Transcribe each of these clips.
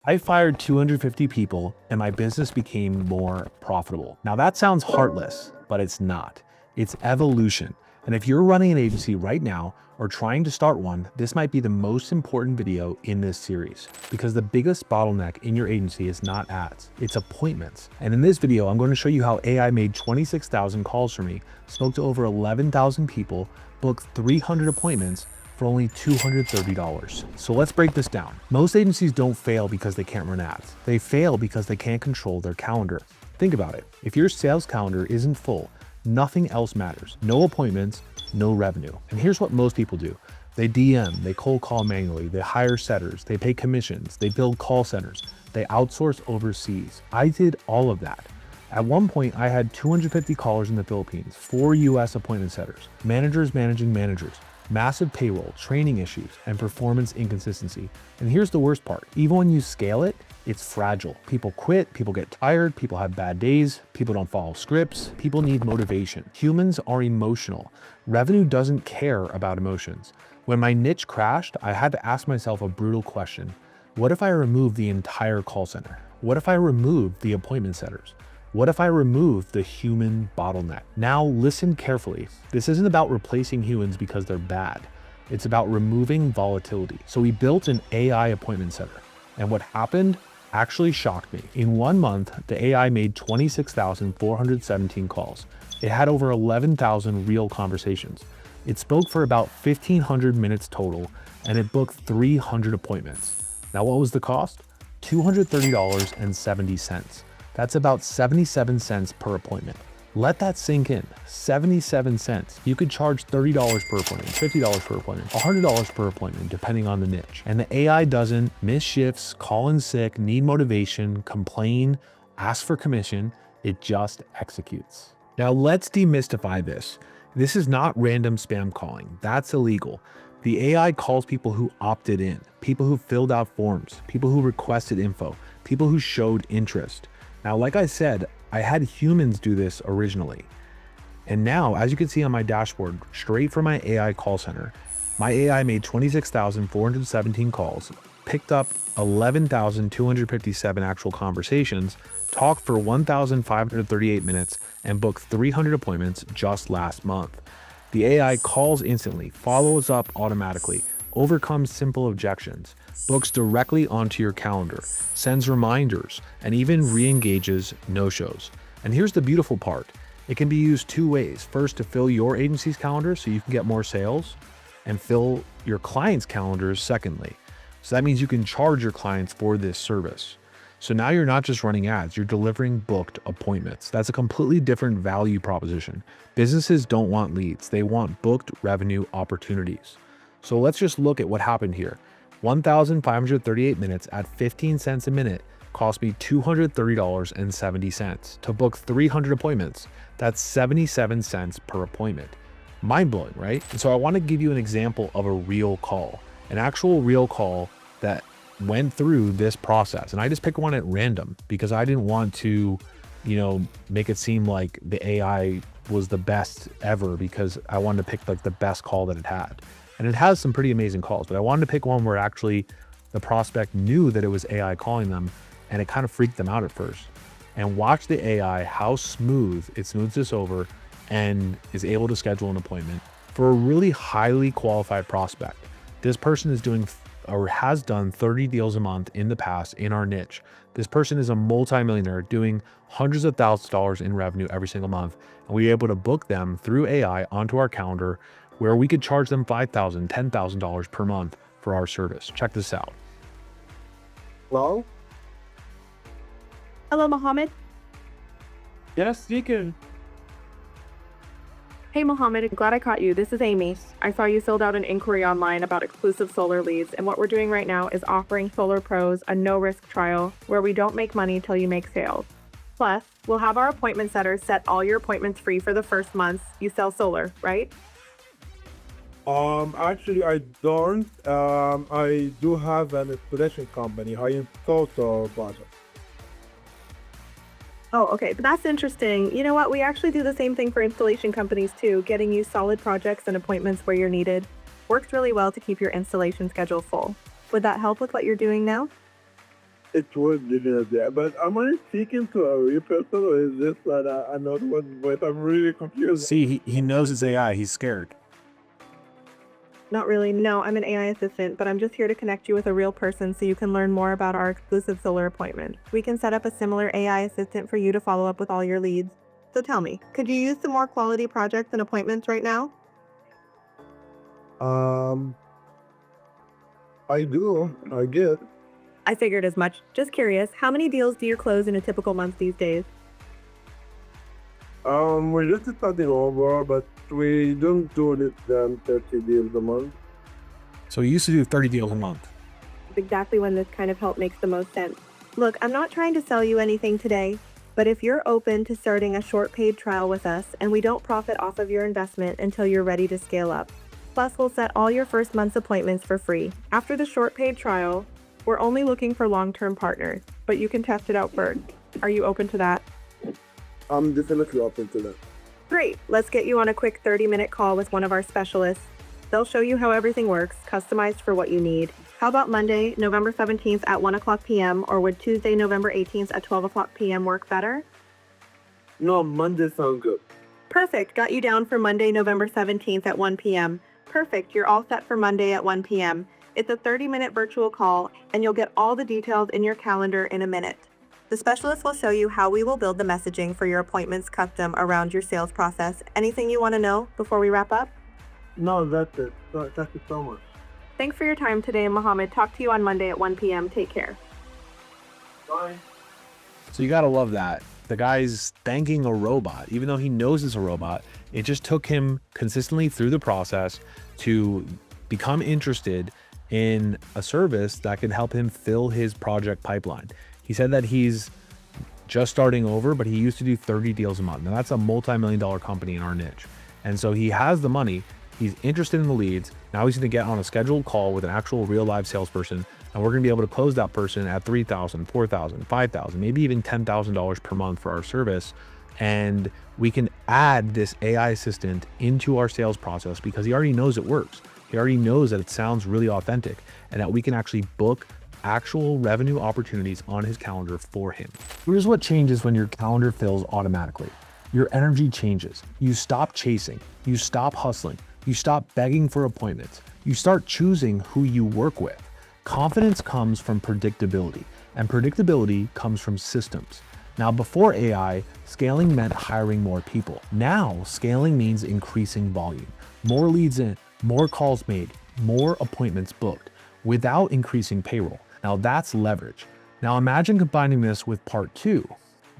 I fired 250 people and my business became more profitable. Now that sounds heartless, but it's not. It's evolution. And if you're running an agency right now or trying to start one, this might be the most important video in this series because the biggest bottleneck in your agency is not ads, it's appointments. And in this video, I'm going to show you how AI made 26,000 calls for me, spoke to over 11,000 people, booked 300 appointments, for only $230. So let's break this down. Most agencies don't fail because they can't run ads. They fail because they can't control their calendar. Think about it. If your sales calendar isn't full, nothing else matters. No appointments, no revenue. And here's what most people do. They DM, they cold call manually, they hire setters, they pay commissions, they build call centers, they outsource overseas. I did all of that. At one point, I had 250 callers in the Philippines, 4 US appointment setters, managers managing managers, massive payroll, training issues, and performance inconsistency. And here's the worst part. Even when you scale it, it's fragile. People quit, people get tired, people have bad days, people don't follow scripts, people need motivation. Humans are emotional. Revenue doesn't care about emotions. When my niche crashed, I had to ask myself a brutal question. What if I remove the entire call center? What if I remove the appointment setters? What if I remove the human bottleneck? Now listen carefully. This isn't about replacing humans because they're bad. It's about removing volatility. So we built an AI appointment setter. And what happened actually shocked me. In 1 month, the AI made 26,417 calls. It had over 11,000 real conversations. It spoke for about 1,500 minutes total, and it booked 300 appointments. Now what was the cost? $230.70. That's about 77 cents per appointment. Let that sink in. 77 cents. You could charge $30 per appointment, $50 per appointment, $100 per appointment, depending on the niche. And the AI doesn't miss shifts, call in sick, need motivation, complain, ask for commission. It just executes. Now let's demystify this. This is not random spam calling. That's illegal. The AI calls people who opted in, people who filled out forms, people who requested info, people who showed interest. Now, like I said, I had humans do this originally. And now, as you can see on my dashboard, straight from my AI call center, my AI made 26,417 calls, picked up 11,257 actual conversations, talked for 1,538 minutes, and booked 300 appointments just last month. The AI calls instantly, follows up automatically, overcomes simple objections, books directly onto your calendar, sends reminders, and even re-engages no-shows. And here's the beautiful part. It can be used 2 ways. First, to fill your agency's calendar so you can get more sales, and fill your clients' calendars secondly. So that means you can charge your clients for this service. So now you're not just running ads, you're delivering booked appointments. That's a completely different value proposition. Businesses don't want leads, they want booked revenue opportunities. So let's just look at what happened here. 1,538 minutes at 15 cents a minute cost me $230.70. To book 300 appointments, that's 77 cents per appointment. Mind-blowing, right? And so I want to give you an example of a real call, an actual real call that went through this process. And I just picked one at random because I didn't want to, make it seem like the AI was the best ever, because I wanted to pick like the best call that it had. And it has some pretty amazing calls, but I wanted to pick one where actually the prospect knew that it was AI calling them, and it kind of freaked them out at first. And watch the AI, how smooth it smooths this over and is able to schedule an appointment for a really highly qualified prospect. This person is doing or has done 30 deals a month in the past in our niche. This person is a multimillionaire doing hundreds of thousands of dollars in revenue every single month. And we were able to book them through AI onto our calendar, where we could charge them $5,000, $10,000 per month for our service. Check this out. Hello? Hello, Mohammed. Yes, speaking. Hey, Mohammed, I'm glad I caught you. This is Amy. I saw you filled out an inquiry online about exclusive solar leads, and what we're doing right now is offering Solar Pros a no-risk trial where we don't make money till you make sales. Plus, we'll have our appointment setters set all your appointments free for the first month you sell solar, right? Actually, I don't. I do have an installation company. I install solar projects. Oh, okay. But that's interesting. You know what? We actually do the same thing for installation companies too, getting you solid projects and appointments where you're needed. Works really well to keep your installation schedule full. Would that help with what you're doing now? It would definitely. But am I speaking to a real person or is this another one voice? I'm really confused. See, he knows it's AI. He's scared. Not really. No, I'm an AI assistant, but I'm just here to connect you with a real person so you can learn more about our exclusive solar appointment. We can set up a similar AI assistant for you to follow up with all your leads. So tell me, could you use some more quality projects and appointments right now? I do. I get. I figured as much. Just curious, how many deals do you close in a typical month these days? We're just starting over, but we don't do less than 30 deals a month. So he used to do 30 deals a month. It's exactly when this kind of help makes the most sense. Look, I'm not trying to sell you anything today, but if you're open to starting a short paid trial with us and we don't profit off of your investment until you're ready to scale up. Plus, we'll set all your first month's appointments for free. After the short paid trial, we're only looking for long-term partners, but you can test it out first. Are you open to that? I'm definitely open to that. Great. Let's get you on a quick 30-minute call with one of our specialists. They'll show you how everything works, customized for what you need. How about Monday, November 17th at 1 o'clock p.m. or would Tuesday, November 18th at 12 o'clock p.m. work better? No, Monday sounds good. Perfect. Got you down for Monday, November 17th at 1 p.m. Perfect. You're all set for Monday at 1 p.m. It's a 30-minute virtual call, and you'll get all the details in your calendar in a minute. The specialist will show you how we will build the messaging for your appointments custom around your sales process. Anything you want to know before we wrap up? No, that's it. Thank you so much. Thanks for your time today, Mohammed. Talk to you on Monday at 1 p.m. Take care. Bye. So you got to love that. The guy's thanking a robot, even though he knows it's a robot. It just took him consistently through the process to become interested in a service that could help him fill his project pipeline. He said that he's just starting over, but he used to do 30 deals a month. Now that's a multi-million-dollar company in our niche. And so he has the money, he's interested in the leads. Now he's gonna get on a scheduled call with an actual real live salesperson, and we're gonna be able to close that person at $3,000, $4,000, $5,000, maybe even $10,000 per month for our service. And we can add this AI assistant into our sales process because he already knows it works. He already knows that it sounds really authentic and that we can actually book actual revenue opportunities on his calendar for him. Here's what changes when your calendar fills automatically. Your energy changes. You stop chasing. You stop hustling. You stop begging for appointments. You start choosing who you work with. Confidence comes from predictability, and predictability comes from systems. Now, before AI, scaling meant hiring more people. Now, scaling means increasing volume. More leads in, more calls made, more appointments booked without increasing payroll. Now that's leverage. Now imagine combining this with part 2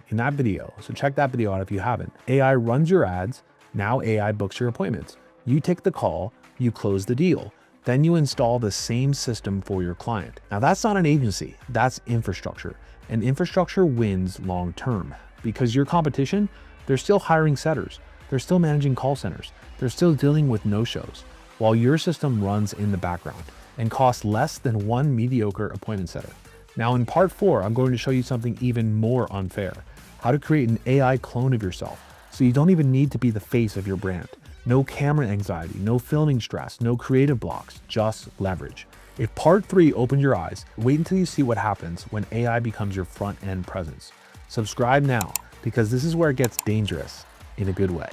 in that video. So check that video out if you haven't. AI runs your ads. Now AI books your appointments. You take the call, you close the deal. Then you install the same system for your client. Now that's not an agency, that's infrastructure. And infrastructure wins long term because your competition, they're still hiring setters. They're still managing call centers. They're still dealing with no-shows while your system runs in the background and costs less than one mediocre appointment setter. Now in part 4, I'm going to show you something even more unfair, how to create an AI clone of yourself so you don't even need to be the face of your brand. No camera anxiety, no filming stress, no creative blocks, just leverage. If part 3 opened your eyes, wait until you see what happens when AI becomes your front end presence. Subscribe now because this is where it gets dangerous in a good way.